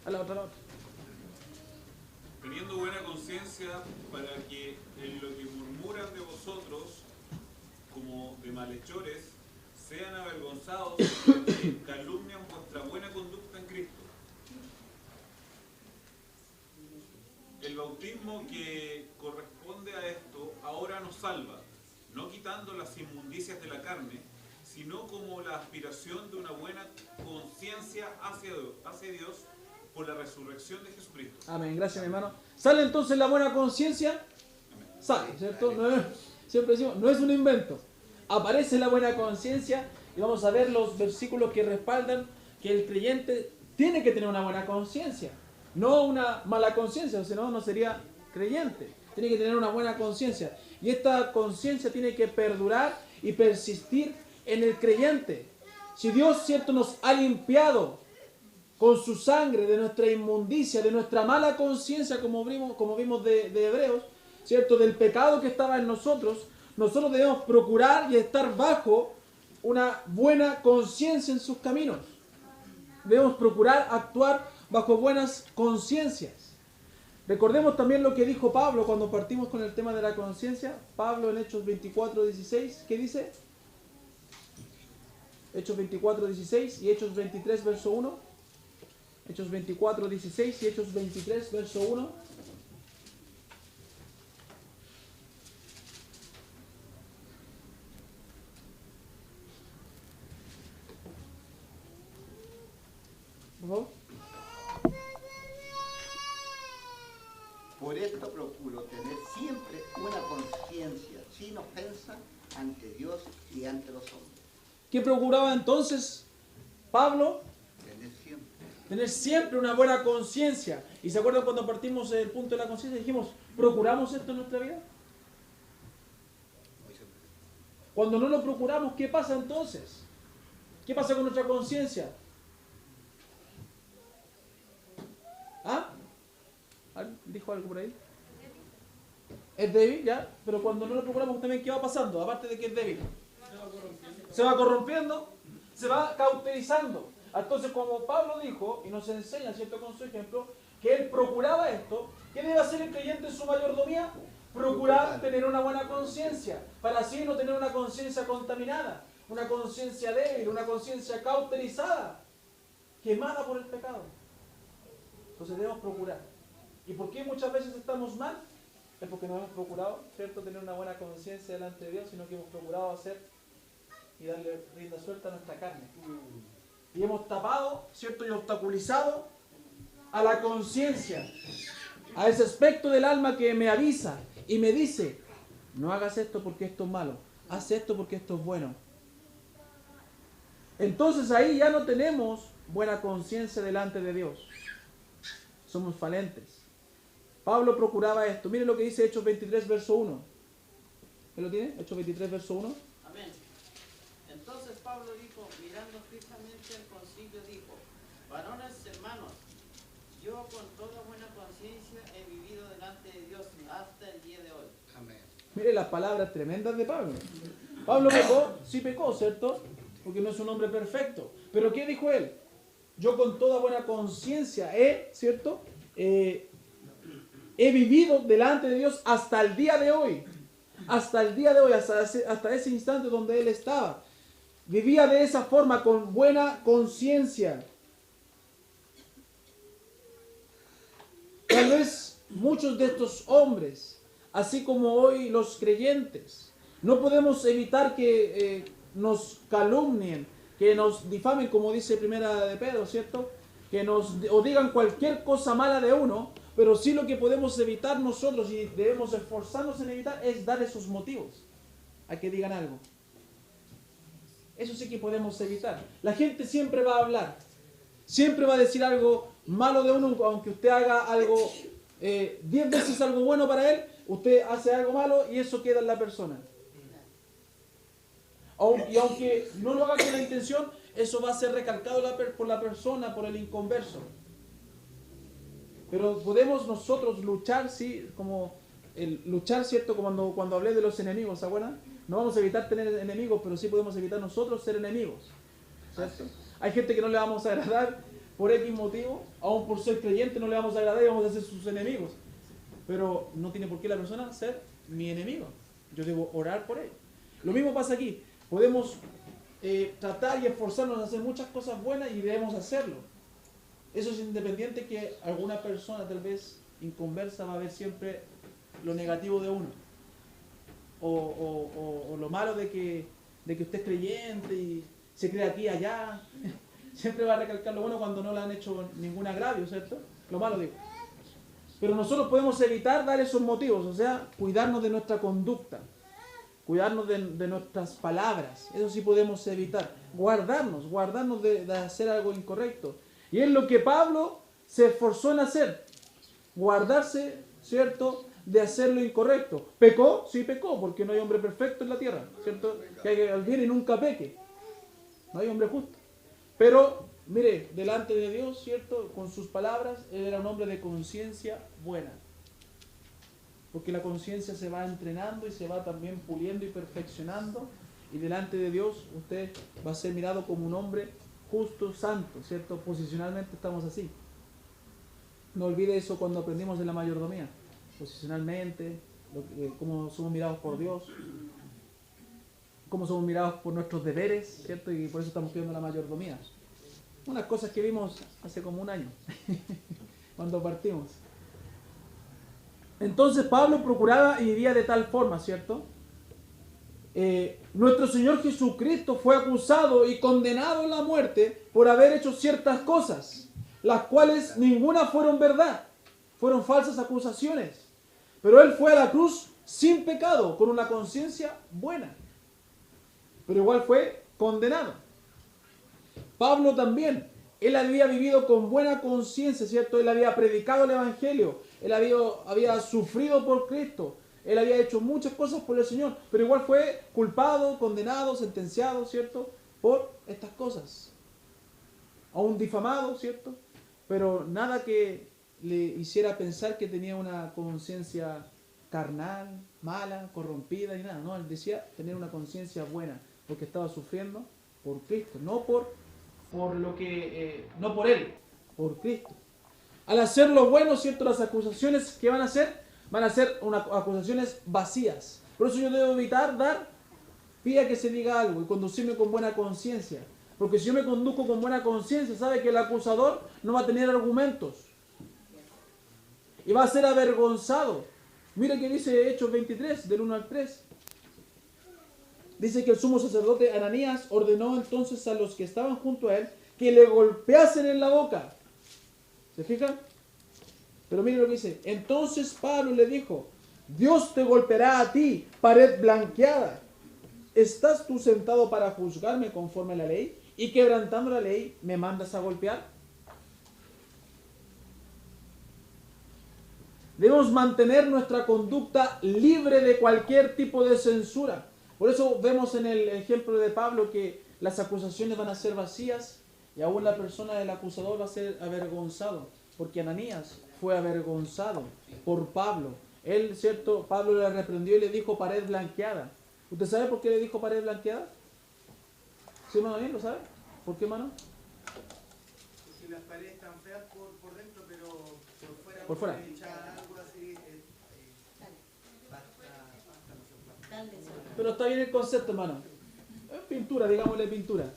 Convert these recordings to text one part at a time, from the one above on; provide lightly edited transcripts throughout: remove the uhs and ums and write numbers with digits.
A la otra, a la otra. Teniendo buena conciencia para que en lo que murmuran de vosotros, como de malhechores, sean avergonzados los que calumnian vuestra buena conducta en Cristo. El bautismo que corresponde a esto ahora nos salva, no quitando las inmundicias de la carne, sino como la aspiración de una buena conciencia hacia Dios por la resurrección de Jesucristo. Amén, gracias mi hermano. ¿Sale entonces la buena conciencia? Sale, ¿cierto? No es, siempre decimos, no es un invento. Aparece la buena conciencia y vamos a ver los versículos que respaldan que el creyente tiene que tener una buena conciencia. No una mala conciencia, si no, no sería creyente. Tiene que tener una buena conciencia. Y esta conciencia tiene que perdurar y persistir en el creyente. Si Dios, cierto, nos ha limpiado con su sangre de nuestra inmundicia, de nuestra mala conciencia, como vimos de Hebreos, cierto, del pecado que estaba en nosotros, nosotros debemos procurar y estar bajo una buena conciencia en sus caminos. Debemos procurar actuar bajo buenas conciencias. Recordemos también lo que dijo Pablo cuando partimos con el tema de la conciencia. Pablo en Hechos 24:16, ¿qué dice? Hechos 24:16 y Hechos 23, verso 1. Hechos 24:16 y Hechos 23, verso 1. Por favor. Por esto procuro tener siempre una conciencia sin ofensa ante Dios y ante los hombres. ¿Qué procuraba entonces Pablo? Tener siempre. Tener siempre una buena conciencia. ¿Y se acuerdan cuando partimos del punto de la conciencia? Dijimos, ¿procuramos esto en nuestra vida? Cuando no lo procuramos, ¿qué pasa entonces? ¿Qué pasa con nuestra conciencia? ¿Ah? ¿Dijo algo por ahí? Es débil, ya, pero cuando no lo procuramos también, ¿qué va pasando? Aparte de que es débil. Se va corrompiendo, se va cauterizando. Entonces, como Pablo dijo, y nos enseña, ¿cierto?, con su ejemplo, que él procuraba esto, ¿qué debe hacer el creyente en su mayordomía? Procurar tener una buena conciencia, para así no tener una conciencia contaminada, una conciencia débil, una conciencia cauterizada, quemada por el pecado. Entonces debemos procurar. ¿Y por qué muchas veces estamos mal? Es porque no hemos procurado, ¿cierto?, tener una buena conciencia delante de Dios, sino que hemos procurado hacer y darle rienda suelta a nuestra carne. Y hemos tapado, ¿cierto?, y obstaculizado a la conciencia, a ese aspecto del alma que me avisa y me dice, no hagas esto porque esto es malo, haz esto porque esto es bueno. Entonces ahí ya no tenemos buena conciencia delante de Dios. Somos falentes. Pablo procuraba esto. Miren lo que dice Hechos 23, verso 1. ¿Qué lo tiene? Hechos 23, verso 1. Amén. Entonces Pablo dijo, mirando fijamente al concilio, dijo, varones hermanos, yo con toda buena conciencia he vivido delante de Dios hasta el día de hoy. Amén. Miren las palabras tremendas de Pablo. Pablo pecó, sí pecó, ¿cierto? Porque no es un hombre perfecto. Pero ¿qué dijo él? Yo con toda buena conciencia ¿cierto? He vivido delante de Dios hasta el día de hoy. Hasta el día de hoy, hasta ese instante donde él estaba. Vivía de esa forma, con buena conciencia. Tal vez muchos de estos hombres, así como hoy los creyentes, no podemos evitar que nos calumnien, que nos difamen, como dice Primera de Pedro, ¿cierto? Que o digan cualquier cosa mala de uno, pero sí lo que podemos evitar nosotros y debemos esforzarnos en evitar es dar esos motivos a que digan algo. Eso sí que podemos evitar. La gente siempre va a hablar, siempre va a decir algo malo de uno, aunque usted haga algo 10 veces algo bueno para él, usted hace algo malo y eso queda en la persona. Y aunque no lo haga con la intención, eso va a ser recalcado por la persona, por el inconverso. Pero podemos nosotros luchar, sí, como luchar, ¿cierto? Como cuando hablé de los enemigos, ¿se acuerdan? No vamos a evitar tener enemigos, pero sí podemos evitar nosotros ser enemigos, ¿cierto? Hay gente que no le vamos a agradar por X motivo, aún por ser creyente no le vamos a agradar y vamos a ser sus enemigos. Pero no tiene por qué la persona ser mi enemigo. Yo debo orar por él. Lo mismo pasa aquí. Podemos tratar y esforzarnos a hacer muchas cosas buenas y debemos hacerlo. Eso es independiente que alguna persona tal vez inconversa va a ver siempre lo negativo de uno. O lo malo de que usted es creyente y se cree aquí y allá. Siempre va a recalcar lo bueno cuando no le han hecho ningún agravio, ¿cierto? Lo malo digo. Pero nosotros podemos evitar dar esos motivos, o sea, cuidarnos de nuestra conducta, cuidarnos de nuestras palabras. Eso sí podemos evitar. Guardarnos de hacer algo incorrecto. Y es lo que Pablo se esforzó en hacer. Guardarse, ¿cierto?, de hacer lo incorrecto. ¿Pecó? Sí pecó, porque no hay hombre perfecto en la tierra, ¿cierto? Que alguien y nunca peque. No hay hombre justo. Pero, mire, delante de Dios, ¿cierto?, con sus palabras, él era un hombre de conciencia buena. Porque la conciencia se va entrenando y se va también puliendo y perfeccionando. Y delante de Dios usted va a ser mirado como un hombre justo, santo, ¿cierto? Posicionalmente estamos así. No olvide eso cuando aprendimos de la mayordomía. Posicionalmente, cómo somos mirados por Dios, cómo somos mirados por nuestros deberes, ¿cierto? Y por eso estamos pidiendo la mayordomía. Unas cosas que vimos hace como un año, cuando partimos. Entonces Pablo procuraba y vivía de tal forma, ¿cierto? Nuestro Señor Jesucristo fue acusado y condenado a la muerte por haber hecho ciertas cosas, las cuales ninguna fueron verdad, fueron falsas acusaciones. Pero Él fue a la cruz sin pecado, con una conciencia buena. Pero igual fue condenado. Pablo también, él había vivido con buena conciencia, ¿cierto? Él había predicado el Evangelio, él había sufrido por Cristo, él había hecho muchas cosas por el Señor, pero igual fue culpado, condenado, sentenciado, ¿cierto?, por estas cosas. Aún difamado, ¿cierto? Pero nada que le hiciera pensar que tenía una conciencia carnal, mala, corrompida y nada. No, él decía tener una conciencia buena, porque estaba sufriendo por Cristo, no por él, por Cristo. Al hacer lo bueno, ¿cierto?, las acusaciones que van a ser acusaciones vacías. Por eso yo debo evitar pida que se diga algo y conducirme con buena conciencia. Porque si yo me conduzco con buena conciencia, sabe que el acusador no va a tener argumentos. Y va a ser avergonzado. Mira que dice Hechos 23, del 1 al 3. Dice que el sumo sacerdote Ananías ordenó entonces a los que estaban junto a él que le golpeasen en la boca. ¿Se fijan? Pero mire lo que dice. Entonces Pablo le dijo: Dios te golpeará a ti, pared blanqueada. ¿Estás tú sentado para juzgarme conforme a la ley? Y quebrantando la ley, ¿me mandas a golpear? Debemos mantener nuestra conducta libre de cualquier tipo de censura. Por eso vemos en el ejemplo de Pablo que las acusaciones van a ser vacías y aún la persona del acusador va a ser avergonzado. Porque Ananías fue avergonzado por Pablo. Él, ¿cierto? Pablo le reprendió y le dijo pared blanqueada. ¿Usted sabe por qué le dijo pared blanqueada? ¿Sí, hermano? ¿Bien? ¿Lo sabe? ¿Por qué, hermano? Si las paredes están feas por dentro, pero por fuera. Algo así, Pero está bien el concepto, hermano. Es pintura, digámosle pintura.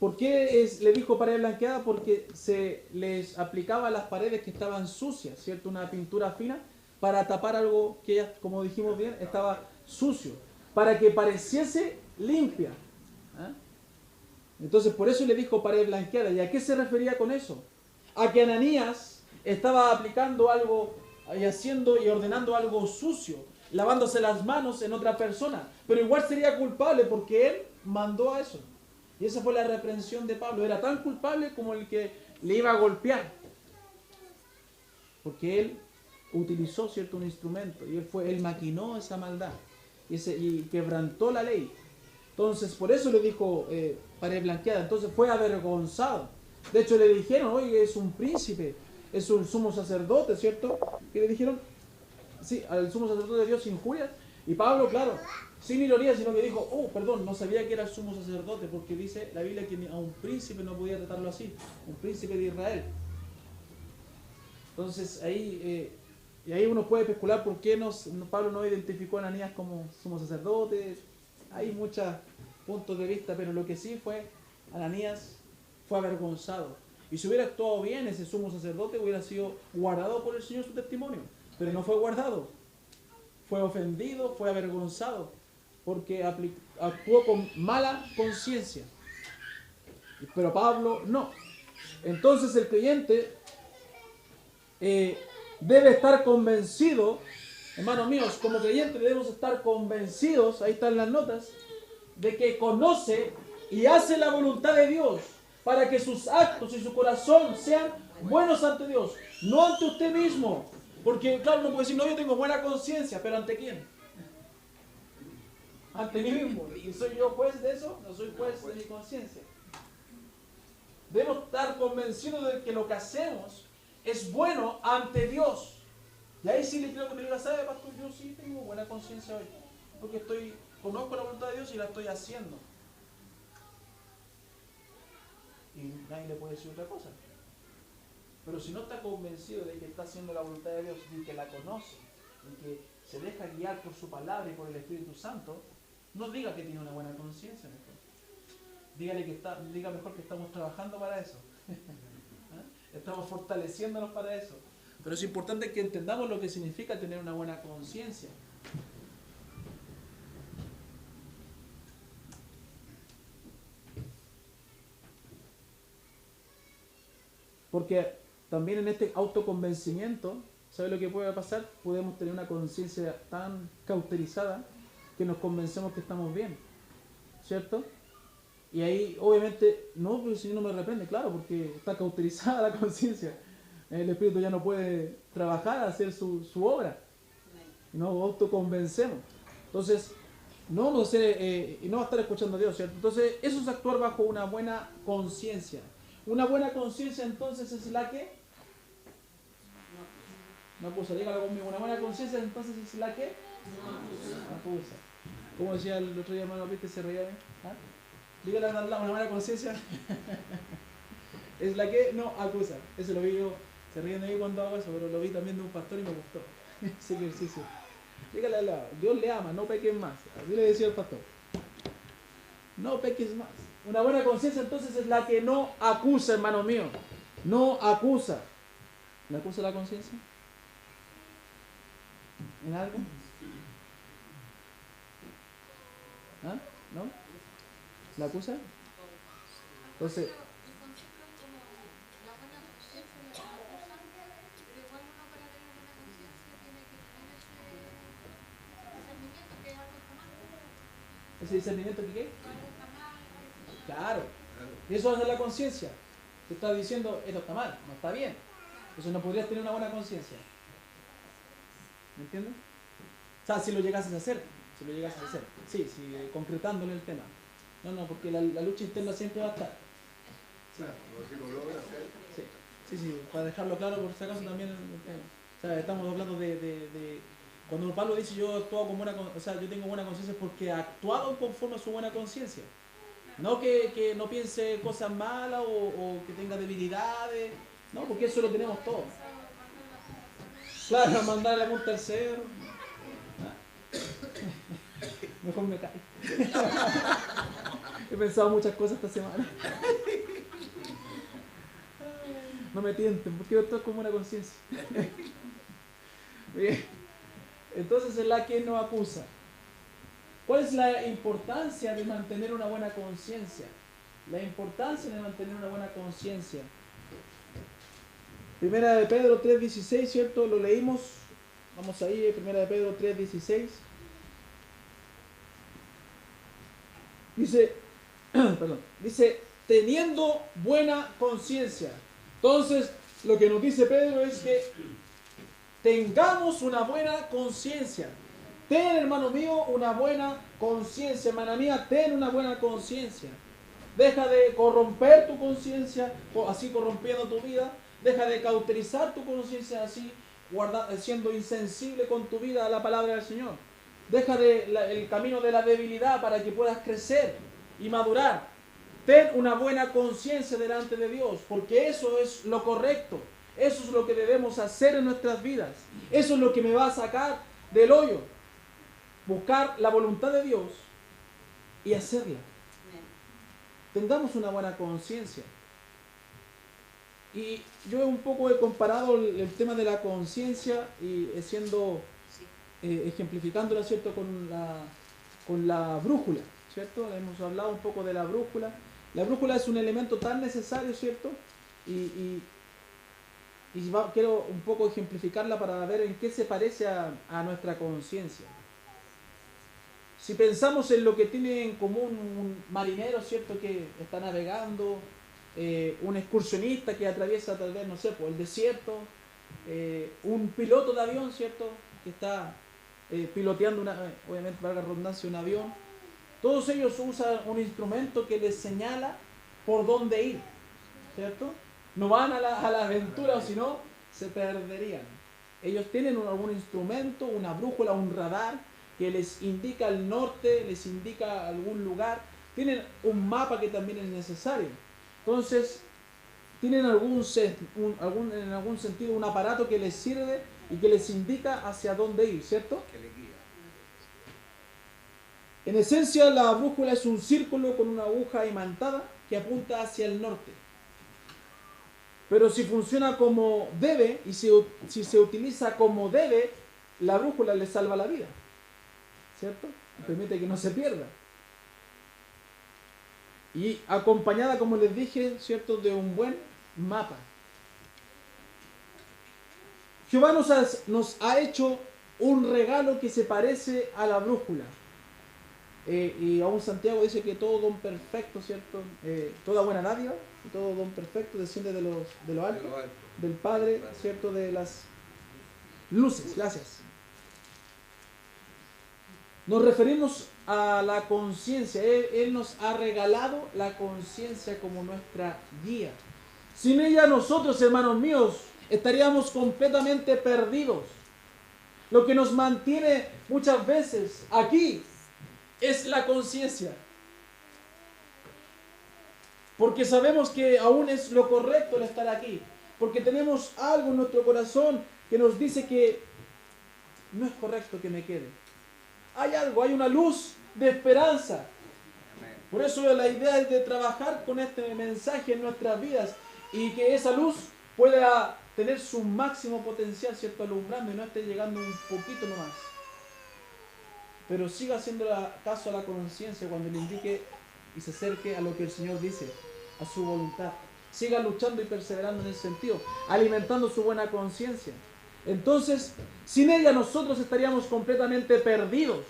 ¿Por qué le dijo pared blanqueada? Porque se les aplicaba a las paredes que estaban sucias, ¿cierto? Una pintura fina para tapar algo que ya, como dijimos bien, estaba sucio, para que pareciese limpia. Entonces por eso le dijo pared blanqueada. ¿Y a qué se refería con eso? A que Ananías estaba aplicando algo y haciendo y ordenando algo sucio, lavándose las manos en otra persona, pero igual sería culpable porque él mandó a eso. Y esa fue la reprensión de Pablo. Era tan culpable como el que le iba a golpear, porque él utilizó, ¿cierto?, un instrumento y él maquinó esa maldad y quebrantó la ley. Entonces por eso le dijo pared blanqueada. Entonces fue avergonzado. De hecho le dijeron: oye, es un príncipe, es un sumo sacerdote, ¿cierto? Y le dijeron: sí, al sumo sacerdote de Dios injurias. Y Pablo, claro, sin ironía, sino que dijo, oh, perdón, no sabía que era el sumo sacerdote, porque dice la Biblia que a un príncipe no podía tratarlo así, un príncipe de Israel. Entonces ahí, y ahí uno puede especular por qué Pablo no identificó a Ananías como sumo sacerdote. Hay muchos puntos de vista, pero lo que sí fue, Ananías fue avergonzado. Y si hubiera actuado bien, ese sumo sacerdote hubiera sido guardado por el Señor su testimonio, pero no fue guardado. Fue ofendido, fue avergonzado, porque actuó con mala conciencia. Pero Pablo no. Entonces el creyente debe estar convencido, hermanos míos, como creyentes debemos estar convencidos, ahí están las notas, de que conoce y hace la voluntad de Dios para que sus actos y su corazón sean buenos ante Dios, no ante usted mismo. Porque claro, uno puede decir, no, yo tengo buena conciencia, pero ¿ante quién? Ante mí mismo. ¿Y soy yo juez de eso? No soy juez de mi conciencia. Debemos estar convencidos de que lo que hacemos es bueno ante Dios. Y ahí sí le creo que me diga, ¿sabe, pastor? Yo sí tengo buena conciencia hoy, porque conozco la voluntad de Dios y la estoy haciendo. Y nadie le puede decir otra cosa. Pero si no está convencido de que está haciendo la voluntad de Dios y que la conoce, y que se deja guiar por su palabra y por el Espíritu Santo, no diga que tiene una buena conciencia mejor. Diga mejor que estamos trabajando para eso. Estamos fortaleciéndonos para eso. Pero es importante que entendamos lo que significa tener una buena conciencia. Porque también en este autoconvencimiento, ¿sabe lo que puede pasar? Podemos tener una conciencia tan cauterizada que nos convencemos que estamos bien, ¿cierto? Y ahí, obviamente, no, pero el Señor no me reprende, claro, porque está cauterizada la conciencia. El Espíritu ya no puede trabajar, hacer su obra. Y nos autoconvencemos. Entonces, no vamos a hacer, y no va a estar escuchando a Dios, ¿cierto? Entonces, eso es actuar bajo una buena conciencia. Una buena conciencia, entonces, es la que no acusa. Dígalo conmigo. Una buena conciencia, entonces, es la que no acusa. Como decía el otro día, hermano, ¿viste? Se reía de mí. ¿Ah? Dígale a una buena conciencia es la que no acusa. Eso lo vi yo, se ríen de mí cuando hago eso, pero lo vi también de un pastor y me gustó ese ejercicio. Dígale al lado, Dios le ama, no peques más. Así le decía el pastor, no peques más. Una buena conciencia entonces es la que no acusa, hermano mío. No acusa. ¿Le acusa la conciencia? ¿En algo? ¿Ah? ¿No? ¿La acusa? Entonces, ¿ese discernimiento que qué? Claro. Y eso hace la conciencia. Te está diciendo, esto está mal, no está bien. Eso no podrías tener una buena conciencia. ¿Me entiendes? O sea, si lo llegases a hacer. Si lo llegases a hacer. Sí, concretándole el tema. No, porque la lucha interna siempre va a estar. Sí. Sí, para dejarlo claro, por si acaso también. O sea, estamos hablando de cuando Pablo dice yo actúo con buena, o sea, yo tengo buena conciencia porque ha actuado conforme a su buena conciencia. No que no piense cosas malas o que tenga debilidades. No, porque eso lo tenemos todos. Claro, mandar la punta al cerro. Mejor me callo. He pensado muchas cosas esta semana. No me tienten, porque yo estoy con buena conciencia. Bien. Entonces es la que no acusa. ¿Cuál es la importancia de mantener una buena conciencia? La importancia de mantener una buena conciencia. Primera de Pedro 3:16, ¿cierto? Lo leímos. Vamos ahí, Primera de Pedro 3:16. Dice, dice, teniendo buena conciencia. Entonces, lo que nos dice Pedro es que tengamos una buena conciencia. Ten, hermano mío, una buena conciencia. Hermana mía, ten una buena conciencia. Deja de corromper tu conciencia, así corrompiendo tu vida. Deja de cauterizar tu conciencia así, siendo insensible con tu vida a la palabra del Señor. Deja el camino de la debilidad para que puedas crecer y madurar. Ten una buena conciencia delante de Dios, porque eso es lo correcto. Eso es lo que debemos hacer en nuestras vidas. Eso es lo que me va a sacar del hoyo. Buscar la voluntad de Dios y hacerla. Tengamos una buena conciencia. Y yo un poco he comparado el tema de la conciencia y ejemplificándola, ¿cierto?, con la brújula, ¿cierto? Hemos hablado un poco de la brújula. La brújula es un elemento tan necesario, ¿cierto? Quiero un poco ejemplificarla para ver en qué se parece a nuestra conciencia. Si pensamos en lo que tiene en común un marinero, ¿cierto?, que está navegando, un excursionista que atraviesa tal vez, no sé, el desierto, un piloto de avión, ¿cierto?, que está piloteando, obviamente, valga la redundancia, un avión. Todos ellos usan un instrumento que les señala por dónde ir, ¿cierto? No van a la aventura, o si no, se perderían. Ellos tienen algún instrumento, una brújula, un radar, que les indica el norte, les indica algún lugar. Tienen un mapa que también es necesario. Entonces, tienen en algún sentido un aparato que les sirve y que les indica hacia dónde ir, ¿cierto? Que le guía. En esencia, la brújula es un círculo con una aguja imantada que apunta hacia el norte. Pero si funciona como debe y si se utiliza como debe, la brújula le salva la vida, ¿cierto? Y permite que no se pierda. Y acompañada, como les dije, ¿cierto?, de un buen mapa. Jehová nos ha hecho un regalo que se parece a la brújula. Y aún Santiago dice que todo don perfecto, ¿cierto? Toda buena dádiva y todo don perfecto desciende de lo alto, del Padre, ¿cierto?, de las luces. Gracias. Nos referimos a la conciencia. Él nos ha regalado la conciencia como nuestra guía. Sin ella nosotros, hermanos míos, estaríamos completamente perdidos. Lo que nos mantiene muchas veces aquí es la conciencia. Porque sabemos que aún es lo correcto el estar aquí. Porque tenemos algo en nuestro corazón que nos dice que no es correcto que me quede. Hay algo, hay una luz de esperanza. Por eso la idea es de trabajar con este mensaje en nuestras vidas y que esa luz pueda tener su máximo potencial, ¿cierto?, alumbrando y no esté llegando un poquito nomás. Pero siga haciendo caso a la conciencia cuando le indique y se acerque a lo que el Señor dice, a su voluntad. Siga luchando y perseverando en ese sentido, alimentando su buena conciencia. Entonces, sin ella nosotros estaríamos completamente perdidos,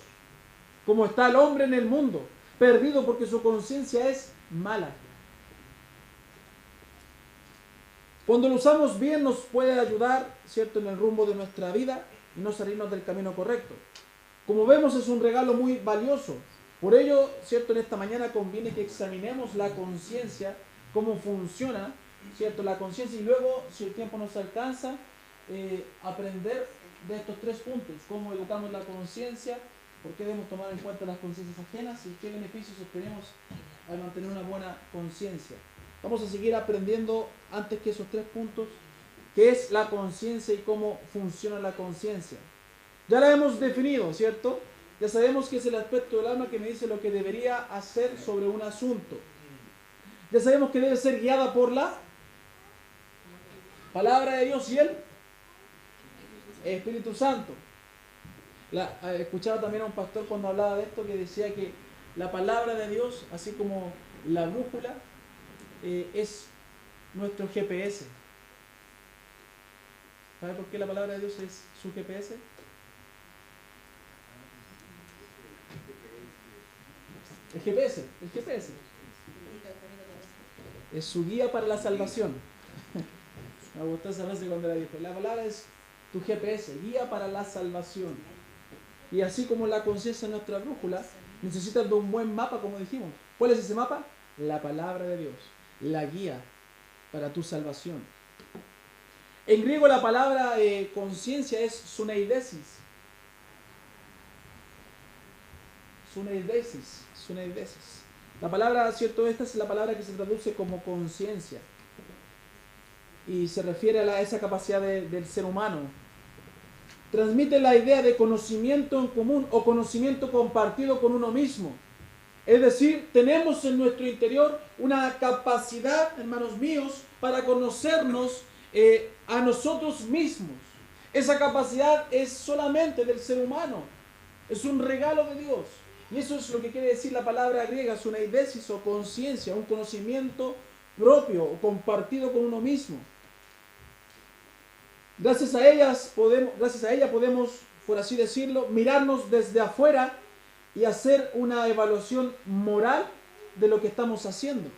como está el hombre en el mundo, perdido porque su conciencia es mala. Cuando lo usamos bien nos puede ayudar, ¿cierto?, en el rumbo de nuestra vida y no salirnos del camino correcto. Como vemos, es un regalo muy valioso. Por ello, ¿cierto?, en esta mañana conviene que examinemos la conciencia, cómo funciona, ¿cierto?, la conciencia, y luego, si el tiempo nos alcanza, aprender de estos 3 puntos: cómo educamos la conciencia, por qué debemos tomar en cuenta las conciencias ajenas y qué beneficios obtenemos al mantener una buena conciencia. Vamos a seguir aprendiendo antes que esos 3 puntos, qué es la conciencia y cómo funciona la conciencia. Ya la hemos definido, ¿cierto? Ya sabemos que es el aspecto del alma que me dice lo que debería hacer sobre un asunto. Ya sabemos que debe ser guiada por la palabra de Dios y el Espíritu Santo. Escuchaba también a un pastor cuando hablaba de esto que decía que la palabra de Dios, así como la brújula, es nuestro GPS. ¿Sabe por qué la palabra de Dios es su GPS? El GPS. Es su guía para la salvación. Me gustó esa frase cuando la dijo. La palabra es tu GPS, guía para la salvación. Y así como la conciencia es nuestra brújula, necesitas de un buen mapa, como dijimos. ¿Cuál es ese mapa? La palabra de Dios, la guía para tu salvación. En griego la palabra conciencia es suneidesis. Suneidesis. La palabra, ¿cierto? Esta es la palabra que se traduce como conciencia. Y se refiere a esa capacidad del ser humano. Transmite la idea de conocimiento en común o conocimiento compartido con uno mismo. Es decir, tenemos en nuestro interior una capacidad, hermanos míos, para conocernos a nosotros mismos. Esa capacidad es solamente del ser humano. Es un regalo de Dios. Y eso es lo que quiere decir la palabra griega, suneidesis o conciencia, un conocimiento propio o compartido con uno mismo. Gracias a ella podemos, por así decirlo, mirarnos desde afuera y hacer una evaluación moral de lo que estamos haciendo.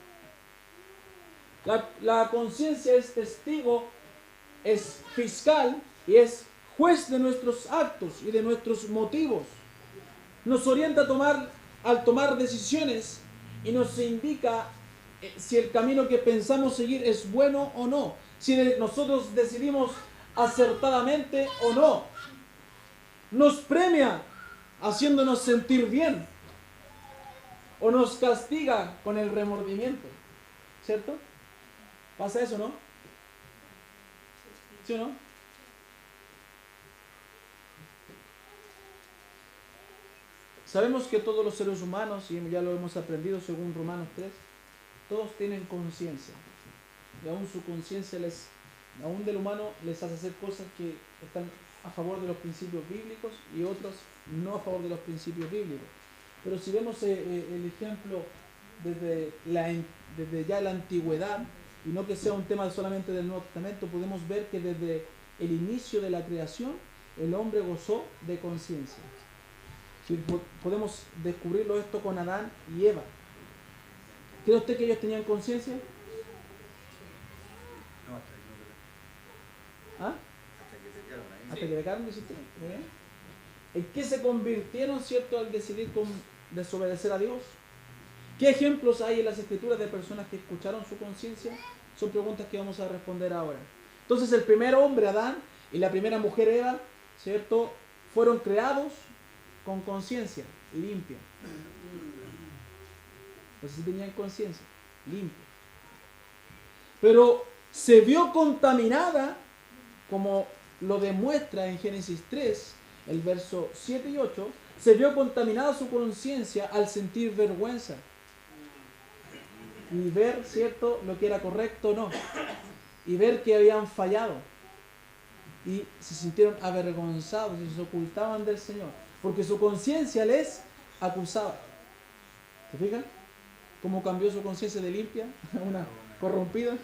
La conciencia es testigo, es fiscal y es juez de nuestros actos y de nuestros motivos. Nos orienta al tomar decisiones y nos indica si el camino que pensamos seguir es bueno o no. Si nosotros decidimos acertadamente o no. Nos premia haciéndonos sentir bien o nos castiga con el remordimiento. ¿Cierto? ¿Pasa eso, no? ¿Sí o no? Sabemos que todos los seres humanos, y ya lo hemos aprendido según Romanos 3, todos tienen conciencia. Y aún su conciencia aún del humano les hace hacer cosas que están a favor de los principios bíblicos y otras no a favor de los principios bíblicos. Pero si vemos el ejemplo desde ya la antigüedad, y no que sea un tema solamente del Nuevo Testamento, podemos ver que desde el inicio de la creación el hombre gozó de conciencia. Si podemos descubrirlo esto con Adán y Eva. ¿Cree usted que ellos tenían conciencia? ¿Ah? Hasta que pecaron, dice usted. Muy bien. ¿En qué se convirtieron, cierto, al decidir desobedecer a Dios? ¿Qué ejemplos hay en las Escrituras de personas que escucharon su conciencia? Son preguntas que vamos a responder ahora. Entonces el primer hombre, Adán, y la primera mujer, Eva, ¿cierto?, fueron creados con conciencia limpia. Entonces tenían conciencia limpia. Pero se vio contaminada, como lo demuestra en Génesis 3, el verso 7 y 8, se vio contaminada su conciencia al sentir vergüenza y ver, ¿cierto?, lo que era correcto o no, y ver que habían fallado y se sintieron avergonzados y se ocultaban del Señor porque su conciencia les acusaba. ¿Se fijan? ¿Cómo cambió su conciencia de limpia a una corrompida?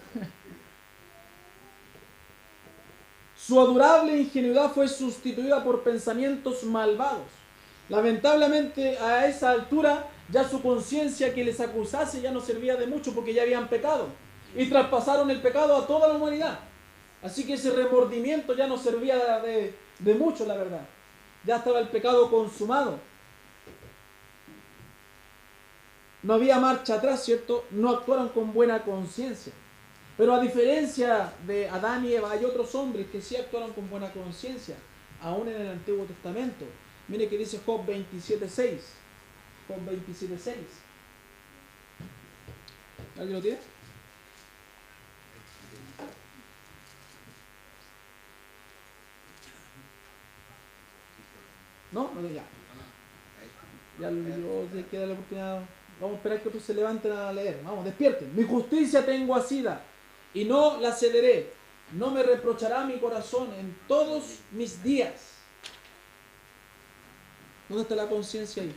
Su adorable ingenuidad fue sustituida por pensamientos malvados. Lamentablemente a esa altura ya su conciencia que les acusase ya no servía de mucho porque ya habían pecado y traspasaron el pecado a toda la humanidad. Así que ese remordimiento ya no servía de mucho, la verdad. Ya estaba el pecado consumado. No había marcha atrás, ¿cierto? No actuaron con buena conciencia. Pero a diferencia de Adán y Eva, hay otros hombres que sí actuaron con buena conciencia, aún en el Antiguo Testamento. Mire que dice Job 27:6. Job 27:6. ¿Alguien lo tiene? ¿No? No, ya. Ya le queda la oportunidad. Vamos a esperar que otros se levanten a leer. Vamos, despierten. Mi justicia tengo asida y no la cederé. No me reprochará mi corazón en todos mis días. ¿Dónde está la conciencia ahí?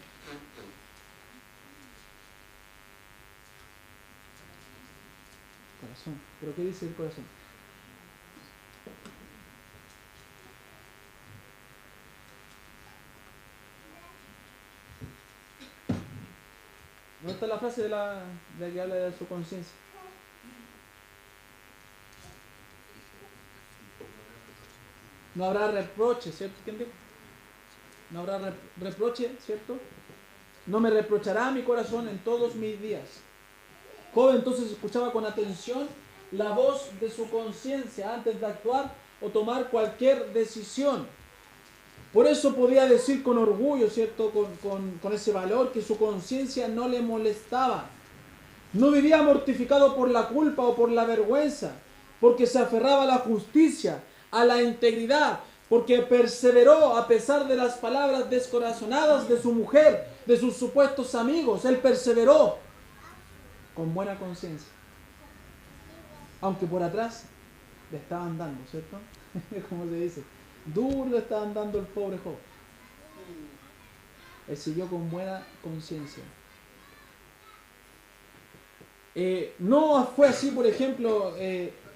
Corazón. ¿Pero qué dice el corazón? ¿Dónde está la frase de que habla de su conciencia? No habrá reproche, ¿cierto? ¿Quién dijo? No habrá reproche, ¿cierto? No me reprochará mi corazón en todos mis días. Job entonces escuchaba con atención la voz de su conciencia antes de actuar o tomar cualquier decisión. Por eso podía decir con orgullo, ¿cierto? Con ese valor, que su conciencia no le molestaba. No vivía mortificado por la culpa o por la vergüenza, porque se aferraba a la justicia, a la integridad, porque perseveró a pesar de las palabras descorazonadas de su mujer, de sus supuestos amigos. Él perseveró con buena conciencia. Aunque por atrás le estaban dando, ¿cierto? Como se dice, duro le estaban dando el pobre Job. Él siguió con buena conciencia. No fue así, por ejemplo,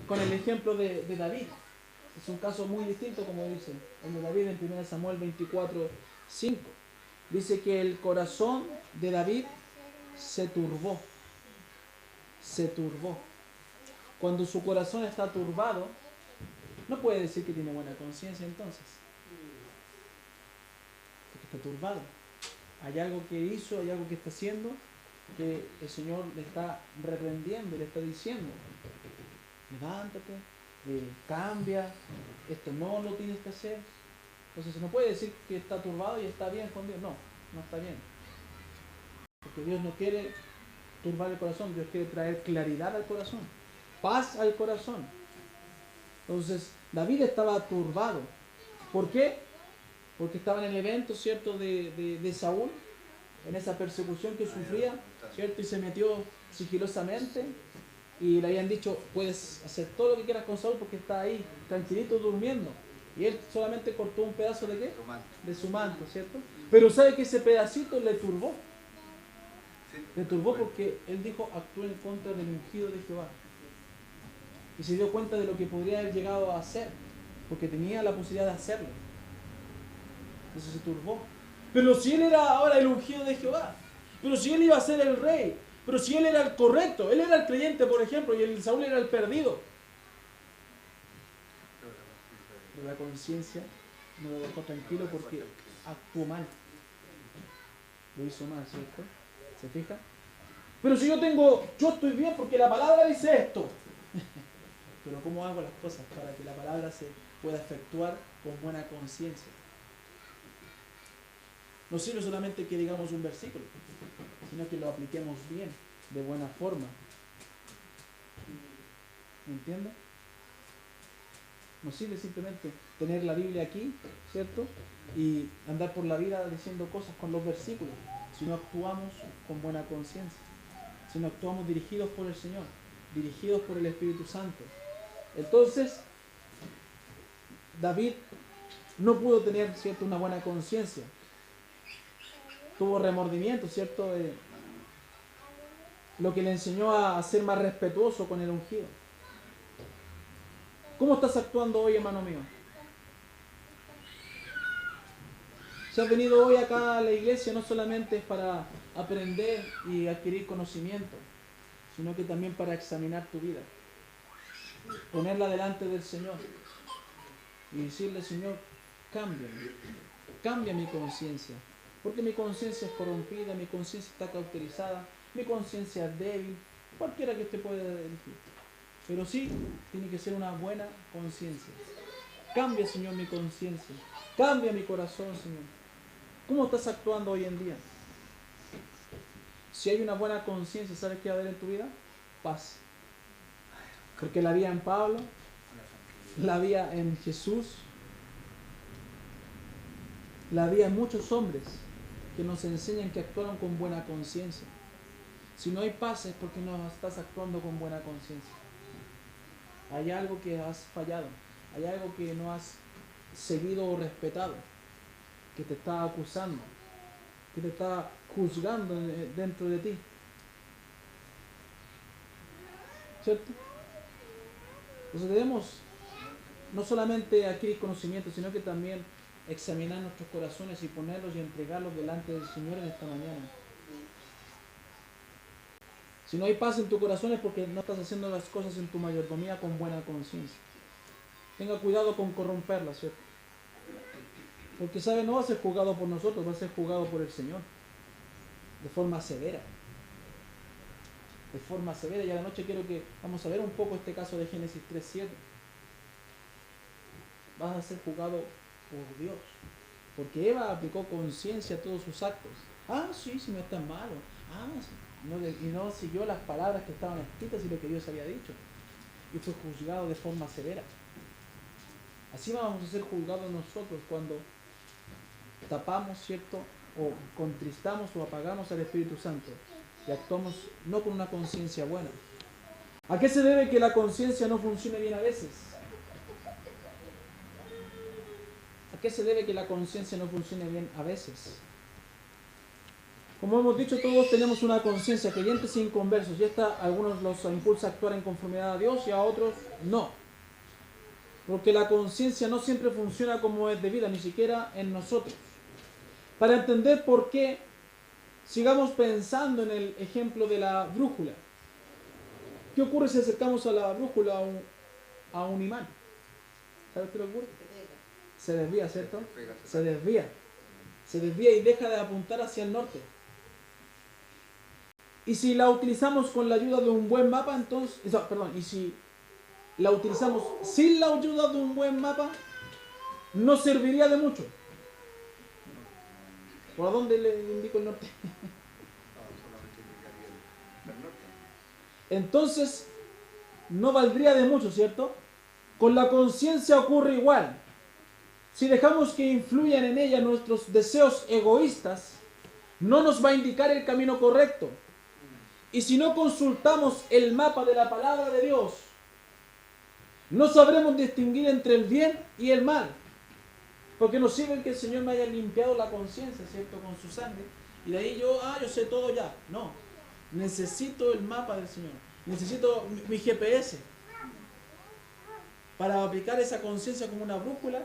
con el ejemplo de David. Es un caso muy distinto, como dice el de David en 1 Samuel 24:5. Dice que el corazón de David se turbó. Se turbó. Cuando su corazón está turbado, no puede decir que tiene buena conciencia entonces. Porque está turbado. Hay algo que hizo, hay algo que está haciendo, que el Señor le está reprendiendo, le está diciendo: levántate, cambia, esto no lo tienes que hacer. Entonces se no puede decir que está turbado y está bien con Dios. No, no está bien. Porque Dios no quiere turbar el corazón, Dios quiere traer claridad al corazón, paz al corazón. Entonces David estaba turbado. ¿Por qué? Porque estaba en el evento, ¿cierto?, de Saúl, en esa persecución que sufría, ¿cierto? Y se metió sigilosamente y le habían dicho: puedes hacer todo lo que quieras con Saúl porque está ahí, tranquilito, durmiendo. Y él solamente cortó un pedazo de ¿qué? De su manto, ¿cierto? Pero sabe que ese pedacito le turbó. Le turbó porque él dijo: actuó en contra del ungido de Jehová. Y se dio cuenta de lo que podría haber llegado a hacer, porque tenía la posibilidad de hacerlo. Entonces se turbó. Pero si él era ahora el ungido de Jehová, pero si él iba a ser el rey, pero si él era el correcto, él era el creyente, por ejemplo, y el Saúl era el perdido. Pero la conciencia no lo dejó tranquilo porque actuó mal. Lo hizo mal, ¿cierto? ¿Se fija? Pero si yo estoy bien porque la palabra dice esto. Pero ¿cómo hago las cosas para que la palabra se pueda efectuar con buena conciencia? No sirve solamente que digamos un versículo, sino que lo apliquemos bien, de buena forma. ¿Me entiendes? No sirve simplemente tener la Biblia aquí, ¿cierto? Y andar por la vida diciendo cosas con los versículos, si no actuamos con buena conciencia, si no actuamos dirigidos por el Señor, dirigidos por el Espíritu Santo. Entonces, David no pudo tener, ¿cierto?, una buena conciencia. Tuvo remordimiento, ¿cierto?, lo que le enseñó a ser más respetuoso con el ungido. ¿Cómo estás actuando hoy, hermano mío? Si has venido hoy acá a la iglesia, no solamente es para aprender y adquirir conocimiento, sino que también para examinar tu vida, ponerla delante del Señor y decirle: Señor, cambia mi conciencia, porque mi conciencia es corrompida, mi conciencia está cauterizada, mi conciencia es débil, cualquiera que te pueda elegir. Pero sí, tiene que ser una buena conciencia. Cambia, Señor, mi conciencia, cambia mi corazón, Señor. ¿Cómo estás actuando hoy en día? Si hay una buena conciencia, ¿sabes qué va a haber en tu vida? Paz. Porque la había en Pablo, la había en Jesús, la había en muchos hombres que nos enseñan que actuaron con buena conciencia. Si no hay paz es porque no estás actuando con buena conciencia. Hay algo que has fallado, hay algo que no has seguido o respetado, que te está acusando, que te está juzgando dentro de ti. ¿Cierto? Entonces debemos no solamente adquirir conocimiento, sino que también examinar nuestros corazones y ponerlos y entregarlos delante del Señor en esta mañana. Si no hay paz en tu corazón es porque no estás haciendo las cosas en tu mayordomía con buena conciencia. Tenga cuidado con corromperla, ¿cierto? Porque, ¿sabe? No va a ser juzgado por nosotros, va a ser juzgado por el Señor. De forma severa. De forma severa. Y a la noche quiero que vamos a ver un poco este caso de Génesis 3:7. Vas a ser juzgado por Dios. Porque Eva aplicó conciencia a todos sus actos. Ah, sí, no es tan malo. Ah, sí. Y no siguió las palabras que estaban escritas y lo que Dios había dicho. Y fue juzgado de forma severa. Así vamos a ser juzgados nosotros cuando tapamos, ¿cierto? O contristamos o apagamos al Espíritu Santo y actuamos no con una conciencia buena. ¿A qué se debe que la conciencia no funcione bien a veces? ¿A qué se debe que la conciencia no funcione bien a veces? Como hemos dicho, todos tenemos una conciencia, creyentes e inconversos, y esta algunos los impulsa a actuar en conformidad a Dios y a otros no. Porque la conciencia no siempre funciona como es debida, ni siquiera en nosotros. Para entender por qué, sigamos pensando en el ejemplo de la brújula. ¿Qué ocurre si acercamos a la brújula a un imán? ¿Sabes qué le ocurre? Se desvía, ¿cierto? Se desvía. Se desvía y deja de apuntar hacia el norte. Y si la utilizamos con la ayuda de un buen mapa, entonces... y si la utilizamos sin la ayuda de un buen mapa, no serviría de mucho. ¿Por dónde le indico el norte? Entonces, no valdría de mucho, ¿cierto? Con la conciencia ocurre igual. Si dejamos que influyan en ella nuestros deseos egoístas, no nos va a indicar el camino correcto. Y si no consultamos el mapa de la palabra de Dios, no sabremos distinguir entre el bien y el mal. Porque no sirve que el Señor me haya limpiado la conciencia, ¿cierto? Con su sangre. Y de ahí yo sé todo ya. No. Necesito el mapa del Señor. Necesito mi GPS. Para aplicar esa conciencia como una brújula,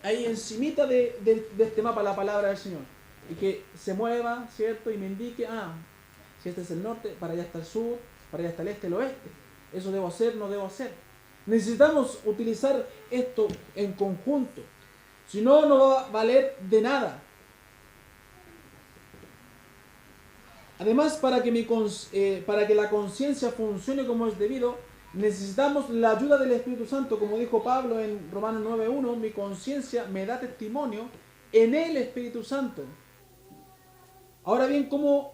ahí encimita de este mapa la palabra del Señor. Y que se mueva, ¿cierto? Y me indique, si este es el norte, para allá está el sur, para allá está el este, el oeste. Eso debo hacer, no debo hacer. Necesitamos utilizar esto en conjunto. Si no, no va a valer de nada. Además, para que la conciencia funcione como es debido, necesitamos la ayuda del Espíritu Santo. Como dijo Pablo en Romanos 9:1, mi conciencia me da testimonio en el Espíritu Santo. Ahora bien, ¿cómo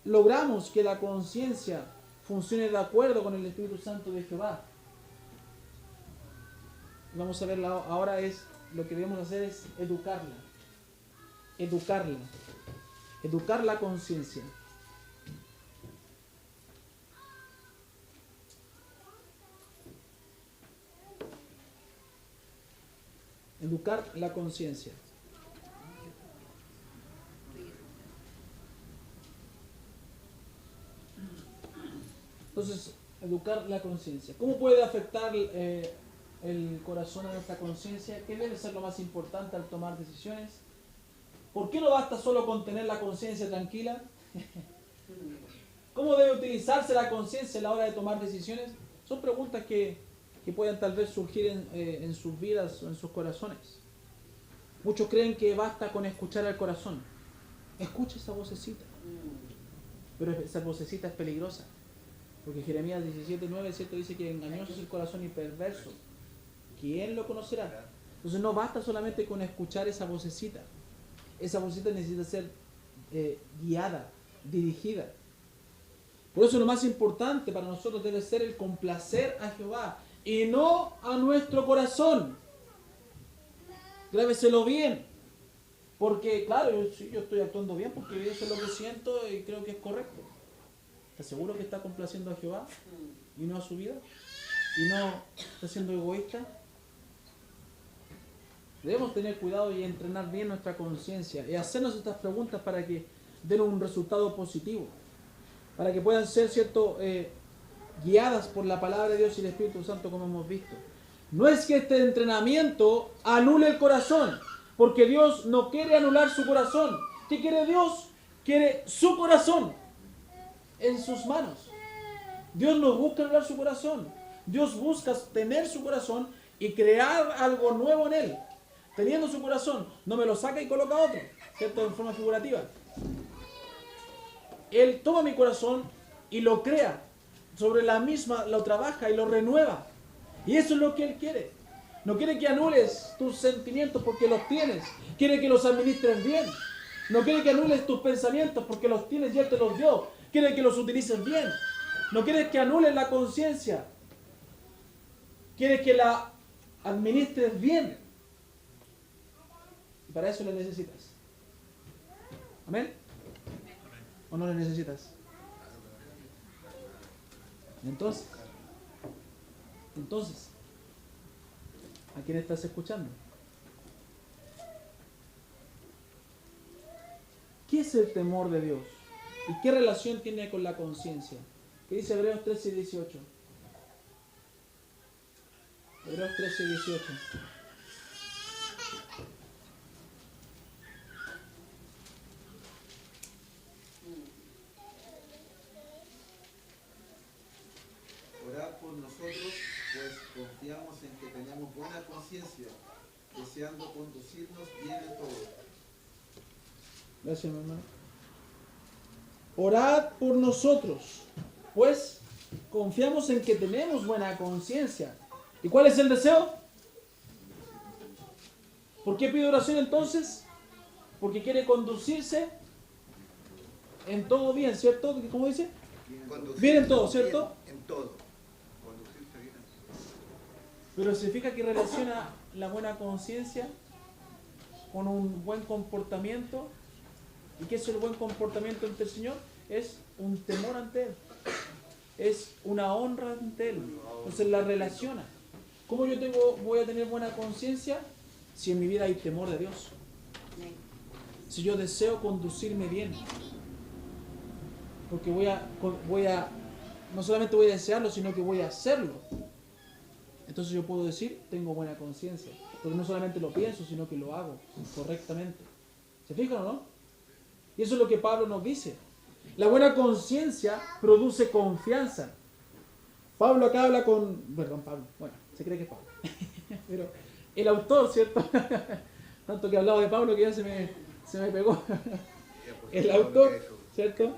logramos que la conciencia funcione de acuerdo con el Espíritu Santo de Jehová? Vamos a ver ahora lo que debemos hacer es educar la conciencia. Educar la conciencia. Entonces, educar la conciencia. ¿Cómo puede afectar el corazón a nuestra conciencia? ¿Qué debe ser lo más importante al tomar decisiones? ¿Por qué no basta solo con tener la conciencia tranquila? ¿Cómo debe utilizarse la conciencia a la hora de tomar decisiones? Son preguntas que pueden tal vez surgir en sus vidas o en sus corazones. Muchos creen que basta con escuchar al corazón. Escucha esa vocecita. Pero esa vocecita es peligrosa. Porque Jeremías 17:9, ¿cierto? Dice que engañoso es el corazón y perverso. ¿Quién lo conocerá? Entonces no basta solamente con escuchar esa vocecita. Esa vocecita necesita ser guiada, dirigida. Por eso lo más importante para nosotros debe ser el complacer a Jehová y no a nuestro corazón. Grábeselo bien. Porque claro, yo estoy actuando bien porque eso es lo que siento y creo que es correcto. ¿Estás seguro que está complaciendo a Jehová y no a su vida? ¿Y no está siendo egoísta? Debemos tener cuidado y entrenar bien nuestra conciencia y hacernos estas preguntas para que den un resultado positivo, para que puedan ser, ¿cierto?, guiadas por la palabra de Dios y el Espíritu Santo, como hemos visto. No es que este entrenamiento anule el corazón, porque Dios no quiere anular su corazón. ¿Qué quiere Dios? Quiere su corazón en sus manos. Dios no busca anular su corazón. Dios busca tener su corazón y crear algo nuevo en él. Teniendo su corazón, no me lo saca y coloca otro, ¿cierto? En forma figurativa. Él toma mi corazón y lo crea. Sobre la misma lo trabaja y lo renueva. Y eso es lo que Él quiere. No quiere que anules tus sentimientos porque los tienes. Quiere que los administres bien. No quiere que anules tus pensamientos porque los tienes y Él te los dio. Quiere que los utilices bien. No quiere que anules la conciencia. Quiere que la administres bien. Y para eso le necesitas. ¿Amén? ¿O no le necesitas? Entonces, ¿a quién estás escuchando? ¿Qué es el temor de Dios? ¿Y qué relación tiene con la conciencia? ¿Qué dice Hebreos 13 y 18? Hebreos 13 y 18. Orad por nosotros, pues confiamos en que tenemos buena conciencia, deseando conducirnos bien en todo. Gracias, mi hermano. Orad por nosotros, pues confiamos en que tenemos buena conciencia. ¿Y cuál es el deseo? ¿Por qué pide oración entonces? Porque quiere conducirse en todo bien, ¿cierto? ¿Cómo dice? Bien en todo, ¿cierto? Bien en todo. Conducirse bien en todo. Pero se fija que relaciona la buena conciencia con un buen comportamiento. ¿Y qué es el buen comportamiento ante el Señor? Es un temor ante Él. Es una honra ante Él. Entonces la relaciona. ¿Cómo yo voy a tener buena conciencia? Si en mi vida hay temor de Dios. Si yo deseo conducirme bien. Porque no solamente voy a desearlo, sino que voy a hacerlo. Entonces yo puedo decir, tengo buena conciencia. Porque no solamente lo pienso, sino que lo hago correctamente. ¿Se fijan o no? Y eso es lo que Pablo nos dice. La buena conciencia produce confianza. Pablo acá habla con... Perdón, Pablo. Bueno, se cree que es Pablo. Pero el autor, ¿cierto? Tanto que he hablado de Pablo que ya se me pegó. El autor, ¿cierto?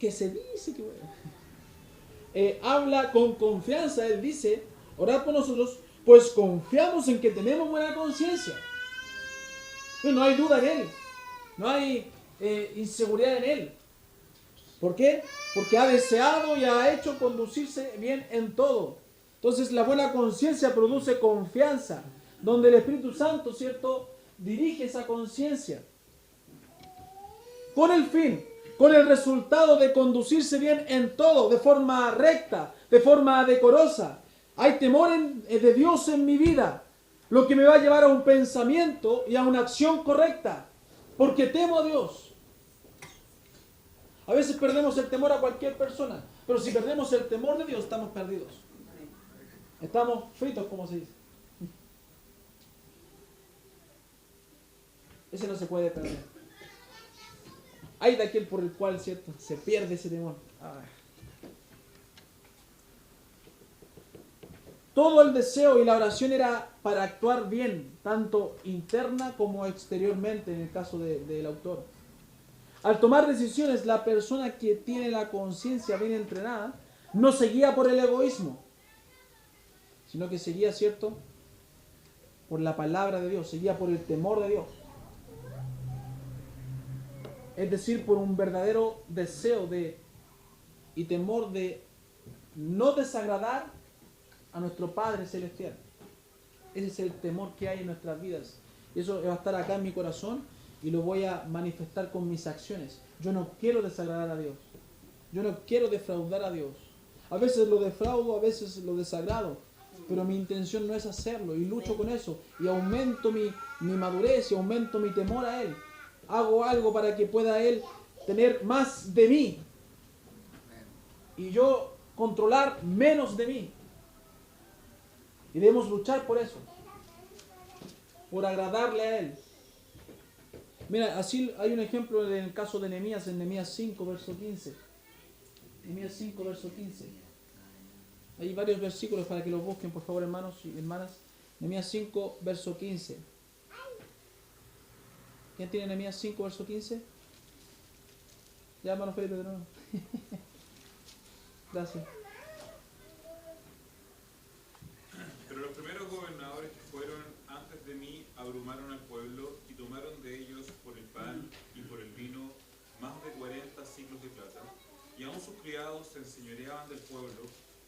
Que se dice que... bueno. Habla con confianza. Él dice, orad por nosotros, pues confiamos en que tenemos buena conciencia. No hay duda en Él. No hay inseguridad en Él. ¿Por qué? Porque ha deseado y ha hecho conducirse bien en todo. Entonces la buena conciencia produce confianza, donde el Espíritu Santo, ¿cierto?, dirige esa conciencia. Con el fin, con el resultado de conducirse bien en todo, de forma recta, de forma decorosa. Hay temor de Dios en mi vida, lo que me va a llevar a un pensamiento y a una acción correcta, porque temo a Dios. A veces perdemos el temor a cualquier persona, pero si perdemos el temor de Dios, estamos perdidos. Estamos fritos, como se dice. Ese no se puede perder. Hay de aquel por el cual, ¿cierto?, se pierde ese temor. Todo el deseo y la oración era para actuar bien, tanto interna como exteriormente, en el caso del autor. Al tomar decisiones, la persona que tiene la conciencia bien entrenada no se guía por el egoísmo, sino que se guía, ¿cierto?, por la palabra de Dios, se guía por el temor de Dios. Es decir, por un verdadero deseo y temor de no desagradar a nuestro Padre Celestial. Ese es el temor que hay en nuestras vidas. Y eso va a estar acá en mi corazón y lo voy a manifestar con mis acciones. Yo no quiero desagradar a Dios. Yo no quiero defraudar a Dios. A veces lo defraudo, a veces lo desagrado, pero mi intención no es hacerlo y lucho con eso y aumento mi madurez y aumento mi temor a Él. Hago algo para que pueda Él tener más de mí y yo controlar menos de mí. Y debemos luchar por eso, por agradarle a Él. Mira, así hay un ejemplo en el caso de Nehemías, en Nehemías 5, verso 15. Nehemías 5, verso 15. Hay varios versículos para que los busquen, por favor, hermanos y hermanas. Nehemías 5, verso 15. ¿Quién tiene Nehemías 5, verso 15? Ya, hermano Felipe, de nuevo. Gracias. Pero los primeros gobernadores abrumaron al pueblo y tomaron de ellos por el pan y por el vino más de 40 ciclos de plata, y aún sus criados se enseñoreaban del pueblo,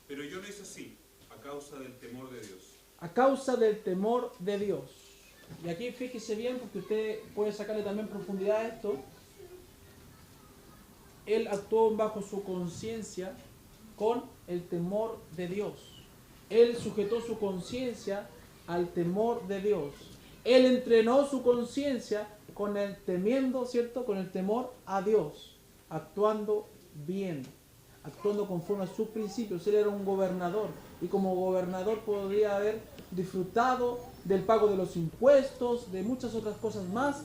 pero yo no hice así, a causa del temor de Dios. A causa del temor de Dios. Y aquí fíjese bien, porque usted puede sacarle también profundidad a esto. Él actuó bajo su conciencia con el temor de Dios. Él sujetó su conciencia al temor de Dios. Él entrenó su conciencia con el temiendo, ¿cierto? Con el temor a Dios, actuando bien, actuando conforme a sus principios. Él era un gobernador y como gobernador podría haber disfrutado del pago de los impuestos, de muchas otras cosas más.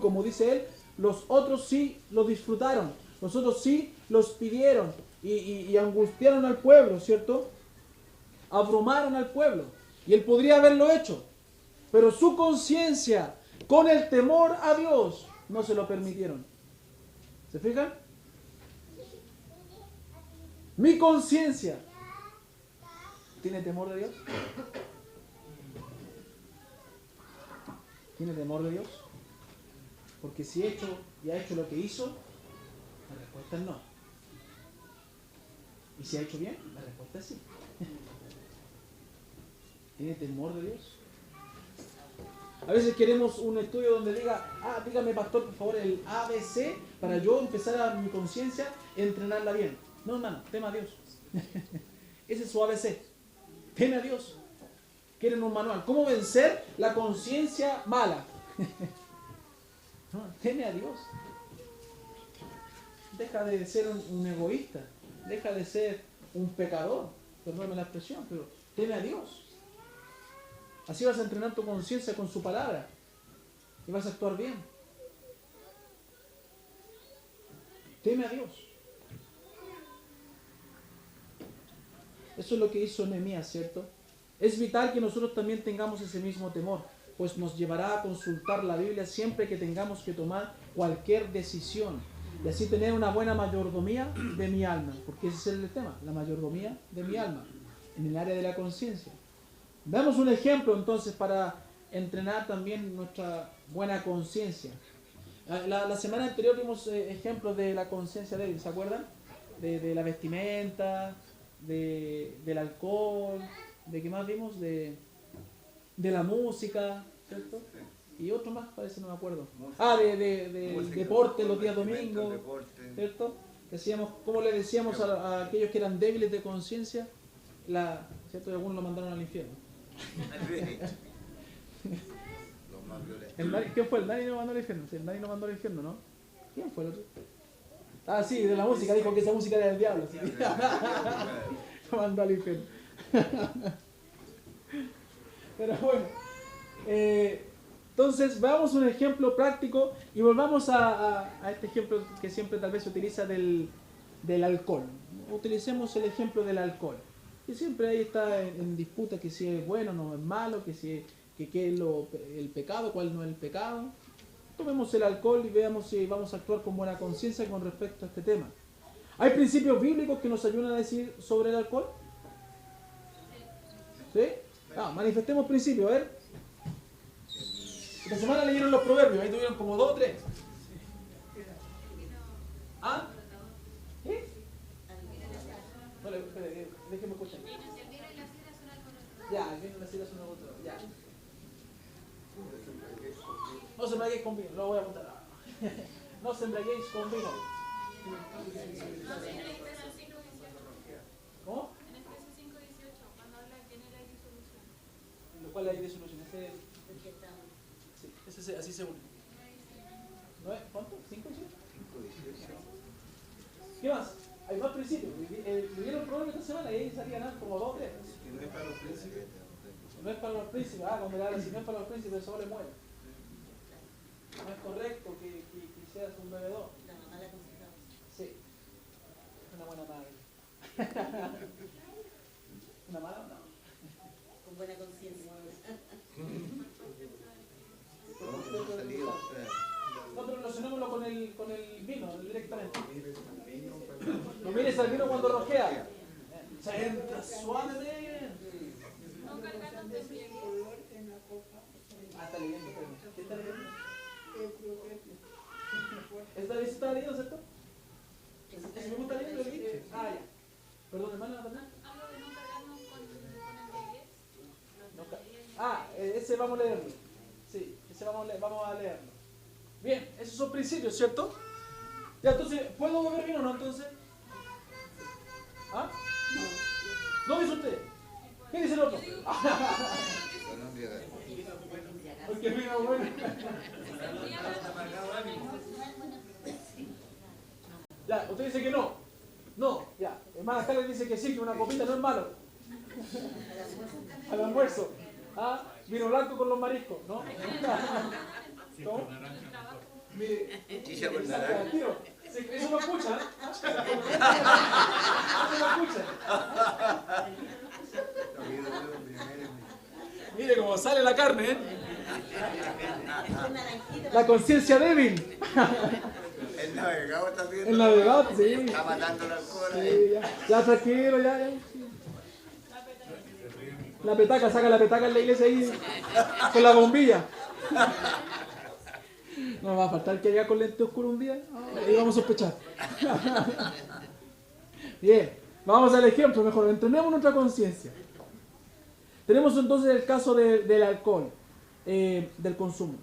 Como dice él, los otros sí lo disfrutaron, los otros sí los pidieron y angustiaron al pueblo, ¿cierto? Abrumaron al pueblo y él podría haberlo hecho, pero su conciencia con el temor a Dios no se lo permitieron. ¿Se fijan? Mi conciencia ¿tiene temor de Dios? ¿Tiene temor de Dios? Porque si ha hecho lo que hizo, la respuesta es no. ¿Y si ha hecho bien? La respuesta es sí. ¿Tiene temor de Dios? A veces queremos un estudio donde diga, dígame pastor, por favor, el ABC, para yo empezar a mi conciencia, entrenarla bien. No, hermano, tema a Dios. Ese es su ABC. Teme a Dios. Quieren un manual. ¿Cómo vencer la conciencia mala? No, teme a Dios. Deja de ser un egoísta. Deja de ser un pecador. Perdóname la expresión, pero teme a Dios. Así vas a entrenar tu conciencia con su palabra. Y vas a actuar bien. Teme a Dios. Eso es lo que hizo Nehemías, ¿cierto? Es vital que nosotros también tengamos ese mismo temor, pues nos llevará a consultar la Biblia siempre que tengamos que tomar cualquier decisión y así tener una buena mayordomía de mi alma, porque ese es el tema, la mayordomía de mi alma, en el área de la conciencia. Veamos un ejemplo entonces para entrenar también nuestra buena conciencia. La semana anterior vimos ejemplos de la conciencia débil, ¿se acuerdan? De la vestimenta, del alcohol, ¿de qué más vimos? De la música, ¿cierto? Y otro más, parece, no me acuerdo. De deporte los días domingos, ¿cierto? Decíamos, ¿cómo le decíamos a aquellos que eran débiles de conciencia? ¿Cierto? Y algunos lo mandaron al infierno. ¿Quién fue? El Dani no mandó al infierno. Sí, el Dani no mandó al infierno, ¿no? ¿Quién fue el otro? Sí, de la música, dijo que esa música era del diablo. ¿Sí? Lo mandó al infierno. Pero bueno, entonces veamos un ejemplo práctico y volvamos a este ejemplo que siempre tal vez se utiliza del alcohol. Utilicemos el ejemplo del alcohol. Y siempre ahí está en disputa que si es bueno o no es malo, que si qué es el pecado, cuál no es el pecado. Tomemos el alcohol y veamos si vamos a actuar con buena conciencia con respecto a este tema. ¿Hay principios bíblicos que nos ayudan a decir sobre el alcohol? ¿Sí? Manifestemos principios, a ver. Esta semana leyeron los proverbios, ahí tuvieron como 2 o 3. ¿Qué? No, espere, déjeme escuchar. Ya, el vino y la sidra son algo otro. Ya. No se embriaguéis con vino, lo voy a apuntar. No se embriaguéis con vino. ¿Cómo? En Efesios 5:18, cuando habla de tener hay disolución. Lo cual hay disolución. Sí, así se une. ¿No es? ¿Cuánto? ¿5 y 7? ¿Qué más? Hay más principios. Leyeron el programa esta semana y ahí salían como 2 o 3. ¿Y no es para los príncipes? No es para los príncipes. Cuando le hablan, si no es para los príncipes, eso le muere. No es correcto que seas un bebedor. Sí. Una buena madre. ¿Una mala o no? Con buena conciencia. Nosotros relacionémoslo con el vino directamente. No mires al vino cuando rojea. Se entra suavemente. No cargar los embriaguez. Hasta leyendo, ¿cierto? Si me gusta leyendo, lo leíste. Ah, ya. Perdón, hermana, Natalia. Algo de no cargarnos con el de Ese vamos a leerlo. Sí, ese vamos a leerlo. Bien, esos son principios, ¿cierto? Ya, entonces, ¿puedo beber vino o no, entonces? ¿Ah? ¿No dice usted? ¿Qué dice el otro? Porque vino bueno. Ya, usted dice que no. No, ya. Hermana Carla dice que sí, que una copita no es malo. Al almuerzo. ¿Ah? Vino blanco con los mariscos, ¿no? ¿Cómo? Mire, Chicha con exacto, naranja. al tiro. Sí, eso lo escucha, ¿eh? Eso lo escucha. Mire cómo sale la carne, ¿eh? La conciencia débil. El navegado está viendo. El navegado, sí. Está matando el alcohol ahí. Sí, ya tranquilo, ya. La petaca, saca la petaca en la iglesia ahí con la bombilla. No va a faltar que haya con lente oscuro un día. Ahí vamos a sospechar. Bien, vamos al ejemplo mejor. Entrenemos nuestra conciencia. Tenemos entonces el caso del alcohol, del consumo.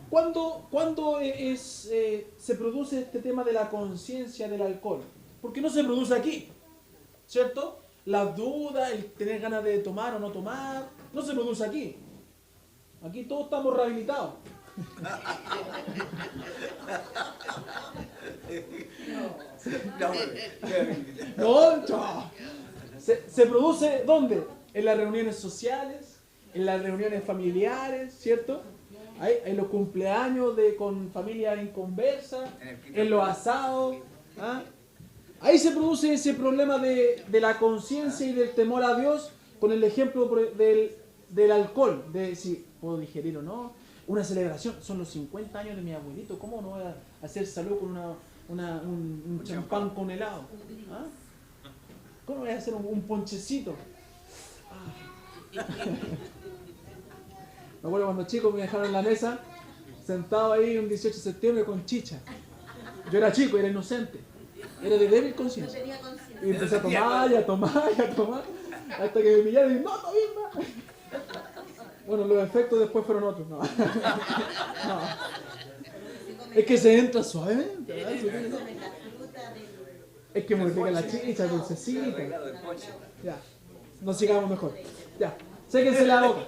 ¿Cuándo se produce este tema de la conciencia del alcohol? Porque no se produce aquí, ¿cierto? Las dudas, el tener ganas de tomar o no tomar, no se produce aquí. Aquí todos estamos rehabilitados. No. Se produce ¿dónde? En las reuniones sociales, en las reuniones familiares, ¿cierto? En los cumpleaños con familia en conversa, en los asados. ¿Ah? Ahí se produce ese problema de la conciencia y del temor a Dios con el ejemplo del alcohol, de si puedo digerir o no. Una celebración, son los 50 años de mi abuelito, ¿cómo no voy a hacer salud con un champán con helado? ¿Ah? ¿Cómo voy a hacer un ponchecito? Me acuerdo cuando chicos me dejaron en la mesa, sentado ahí un 18 de septiembre con chicha. Yo era chico, era inocente, era de débil conciencia. Y empecé a tomar, hasta que me pillaron y no, más. Bueno, los efectos después fueron otros. No. Es que se entra suavemente, ¿verdad? Es que modifica la chicha, dulcecita. Ya, no sigamos mejor. Ya, séquense la boca.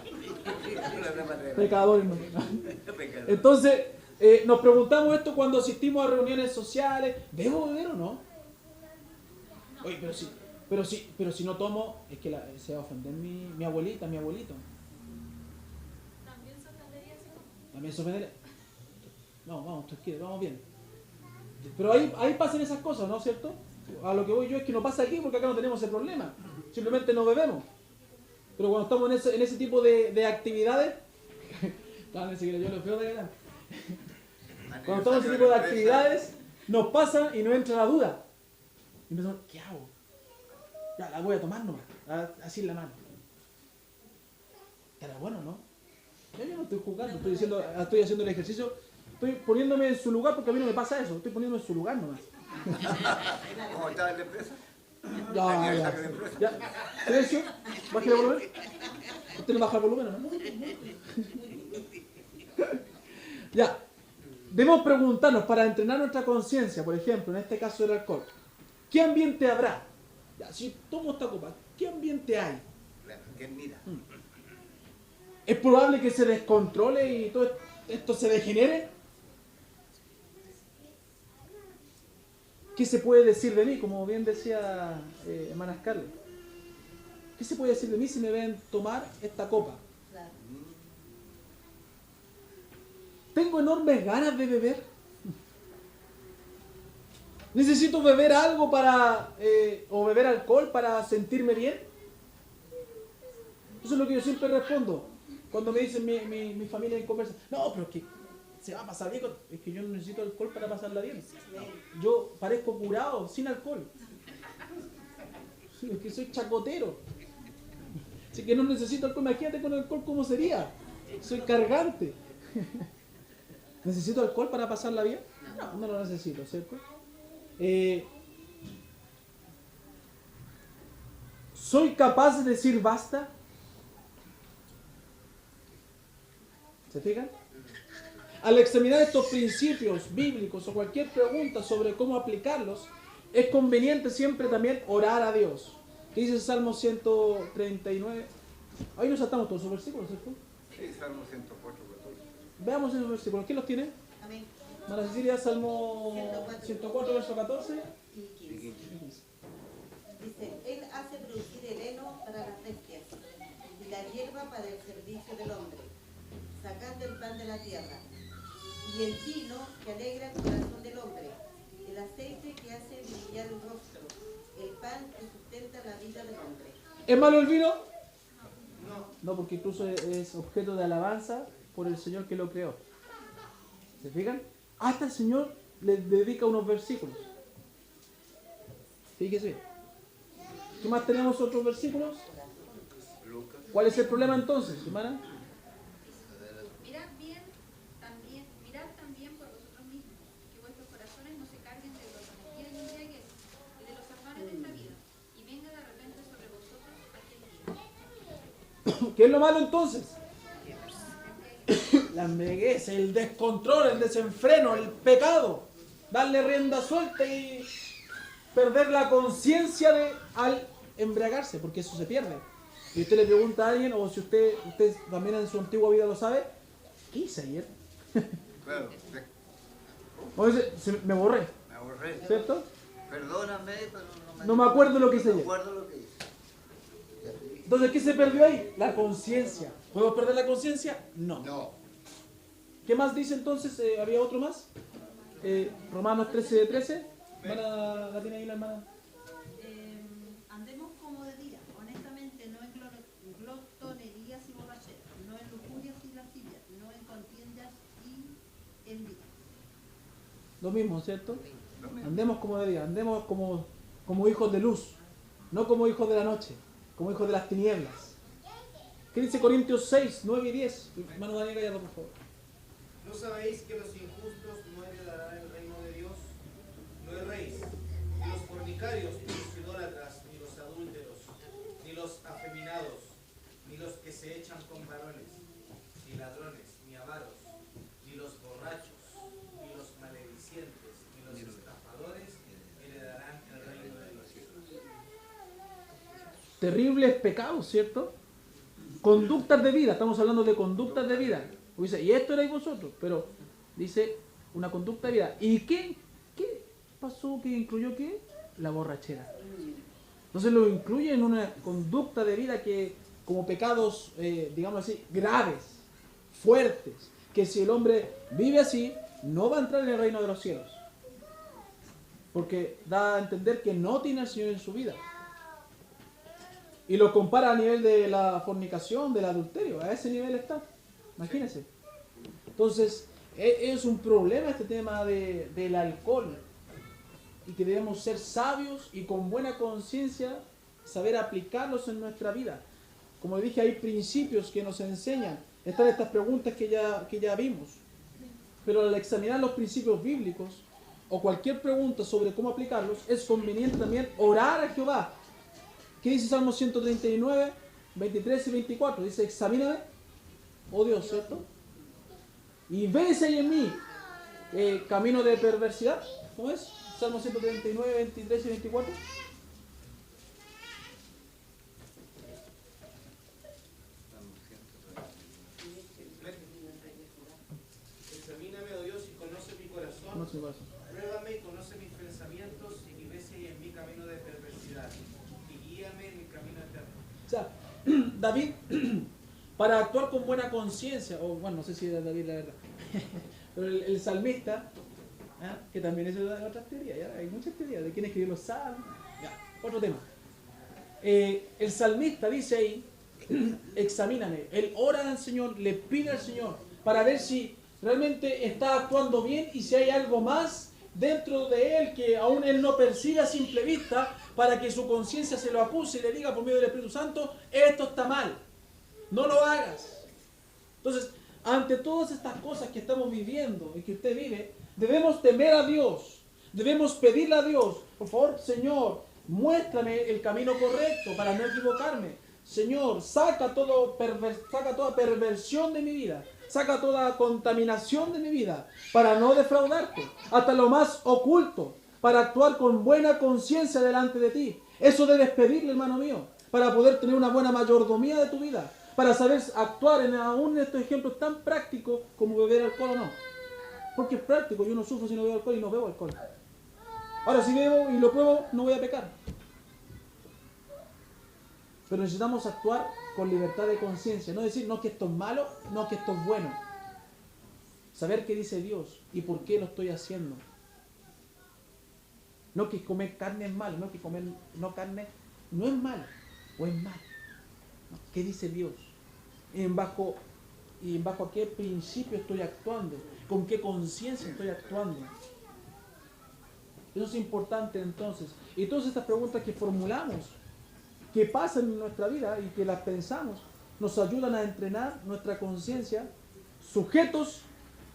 Pecador, no. Entonces, nos preguntamos esto cuando asistimos a reuniones sociales. ¿Debo beber o no? Oye, pero si no tomo, es que se va a ofender mi abuelita, mi abuelito. También se ofendería si no. También se ofendería. No, vamos, tranquilo, vamos bien. Pero ahí pasan esas cosas, ¿no es cierto? A lo que voy yo es que no pasa aquí porque acá no tenemos ese problema. Simplemente no bebemos. Pero cuando estamos en ese tipo de actividades, cuando estamos en ese tipo de actividades, nos pasa y nos entra la duda. Y empezamos, ¿qué hago? Ya, la voy a tomar nomás, así en la mano. Era bueno, ¿no? Yo no estoy jugando, estoy haciendo el ejercicio, estoy poniéndome en su lugar porque a mí no me pasa eso, estoy poniéndome en su lugar nomás. ¿Cómo estaba en la empresa? Ya. Silencio, baje el volumen. ¿Usted le baja el volumen o no? Ya. Debemos preguntarnos para entrenar nuestra conciencia, por ejemplo, en este caso del alcohol. ¿Qué ambiente habrá? Ya, si tomo esta copa, ¿qué ambiente hay? Claro, ¿quién mira? ¿Es probable que se descontrole y todo esto se degenere? ¿Qué se puede decir de mí? Como bien decía hermana Scarlett. ¿Qué se puede decir de mí si me ven tomar esta copa? Claro. ¿Tengo enormes ganas de beber? ¿Necesito beber algo o beber alcohol para sentirme bien? Eso es lo que yo siempre respondo. Cuando me dicen mi familia en conversa, no, pero es que se va a pasar bien. Es que yo no necesito alcohol para pasarla bien. Yo parezco curado, sin alcohol. Es que soy chacotero. Así que no necesito alcohol. Imagínate con alcohol cómo sería. Soy cargante. ¿Necesito alcohol para pasar la vida? No lo necesito, ¿cierto? ¿Soy capaz de decir basta? ¿Se fijan? Al examinar estos principios bíblicos o cualquier pregunta sobre cómo aplicarlos, es conveniente siempre también orar a Dios. ¿Qué dice el Salmo 139? Ahí nos saltamos todos esos versículos, ¿cierto? Sí, Salmo 104, 14. Veamos esos versículos. ¿Quién los tiene? Amén. María Cecilia, Salmo 104, verso 14 Y y 15. 15. Dice, Él hace producir el heno para las bestias y la hierba para el servicio del hombre, sacando el pan de la tierra, y el vino que alegra el corazón del hombre, el aceite que hace brillar el rostro, el pan que sustenta la vida del hombre. ¿Es malo el vino? No. No, porque incluso es objeto de alabanza por el Señor que lo creó. ¿Se fijan? Hasta el Señor le dedica unos versículos. Fíjese. ¿Qué más tenemos otros versículos? ¿Cuál es el problema entonces, hermana? Mirad también por vosotros mismos, que vuestros corazones no se carguen de glotonería y embriaguez, y de los afanes de esta vida, y venga de repente sobre vosotros aquel día. ¿Qué es lo malo entonces? La embriaguez, el descontrol, el desenfreno, el pecado. Darle rienda suelta y perder la conciencia al embriagarse, porque eso se pierde. Y usted le pregunta a alguien, o si usted también en su antigua vida lo sabe, ¿qué hice ayer? Claro, O dice, me borré, me aburrí. ¿cierto? Perdóname, pero No me acuerdo lo que hice no me ayer. acuerdo lo que hice. Entonces, ¿qué se perdió ahí? La conciencia. ¿Podemos perder la conciencia? No. No. ¿Qué más dice entonces? ¿Había otro más? Romanos 13:13. ¿La tiene ahí la hermana? Andemos como de día, honestamente, no en glotonerías y borracheras, no en lujurias y lascivias, no en contiendas y envidias. Lo mismo, ¿cierto? Andemos como de día, andemos como hijos de luz, no como hijos de la noche, como hijos de las tinieblas. ¿Qué dice Corintios 6, 9 y 10? Hermano Daniel Gallardo, por favor. ¿No sabéis que los injustos no heredarán el reino de Dios? No erréis, ni los fornicarios, ni los idólatras, ni los adúlteros, ni los afeminados, ni los que se echan con varones, ni ladrones, ni avaros, ni los borrachos, ni los maledicientes, ni los estafadores heredarán el reino de los cielos. Terribles pecados, ¿cierto? Conductas de vida, estamos hablando de conductas de vida. Dice, y esto erais vosotros, pero dice una conducta de vida. ¿Y qué pasó que incluyó qué? La borrachera. Entonces lo incluye en una conducta de vida que, como pecados, digamos así, graves, fuertes, que si el hombre vive así, no va a entrar en el reino de los cielos. Porque da a entender que no tiene al Señor en su vida. Y lo compara a nivel de la fornicación, del adulterio. A ese nivel está. Imagínense. Entonces, es un problema este tema del alcohol. Y que debemos ser sabios y con buena conciencia saber aplicarlos en nuestra vida. Como dije, hay principios que nos enseñan. Están estas preguntas que ya vimos. Pero al examinar los principios bíblicos o cualquier pregunta sobre cómo aplicarlos, es conveniente también orar a Jehová. ¿Qué dice Salmo 139, 23 y 24? Dice, examíname, oh Dios, ¿cierto? Y ve si hay en mí camino de perversidad. ¿Cómo es? Salmo 139, 23 y 24. Examíname, oh Dios, y conoce mi corazón. No sé cuál es. Pruébame y conoce mis pensamientos y ve si hay en mi camino de perversidad. Y guíame en mi camino eterno. O sea, David, para actuar con buena conciencia, o bueno, no sé si era David la verdad, pero el salmista, que también es de otras teorías, ¿ya? Hay muchas teorías de quién escribió los salmos, ya, otro tema. El salmista dice ahí, examíname, él ora al Señor, le pide al Señor, para ver si realmente está actuando bien y si hay algo más dentro de él que aún él no percibe a simple vista, para que su conciencia se lo acuse y le diga por medio del Espíritu Santo, esto está mal, no lo hagas. Entonces, ante todas estas cosas que estamos viviendo y que usted vive, debemos temer a Dios. Debemos pedirle a Dios, por favor, Señor, muéstrame el camino correcto para no equivocarme. Señor, saca toda perversión de mi vida. Saca toda contaminación de mi vida para no defraudarte, hasta lo más oculto, para actuar con buena conciencia delante de ti. Eso debes pedirle, hermano mío, para poder tener una buena mayordomía de tu vida, para saber actuar aún en estos ejemplos tan prácticos como beber alcohol o no. Porque es práctico, yo no sufro si no bebo alcohol y no bebo alcohol. Ahora, si bebo y lo pruebo, no voy a pecar. Pero necesitamos actuar con libertad de conciencia. No decir, no, que esto es malo, no, que esto es bueno. Saber qué dice Dios y por qué lo estoy haciendo. No que comer carne es malo, no que comer no carne no es malo o es malo. ¿No? ¿Qué dice Dios? ¿Bajo qué principio estoy actuando? ¿Con qué conciencia estoy actuando? Eso es importante entonces. Y todas estas preguntas que formulamos, que pasan en nuestra vida y que las pensamos, nos ayudan a entrenar nuestra conciencia sujetos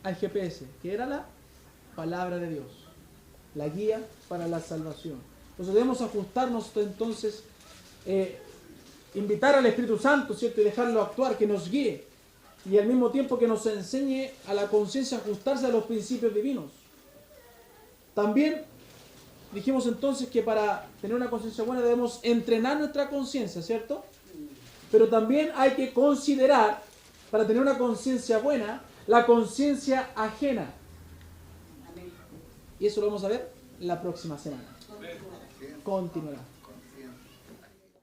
al GPS, que era la palabra de Dios, la guía para la salvación. Entonces debemos ajustarnos entonces, invitar al Espíritu Santo, ¿cierto? Y dejarlo actuar, que nos guíe y al mismo tiempo que nos enseñe a la conciencia a ajustarse a los principios divinos. También dijimos entonces que para tener una conciencia buena debemos entrenar nuestra conciencia, ¿cierto? Pero también hay que considerar, para tener una conciencia buena, la conciencia ajena. Y eso lo vamos a ver la próxima semana. Continuará.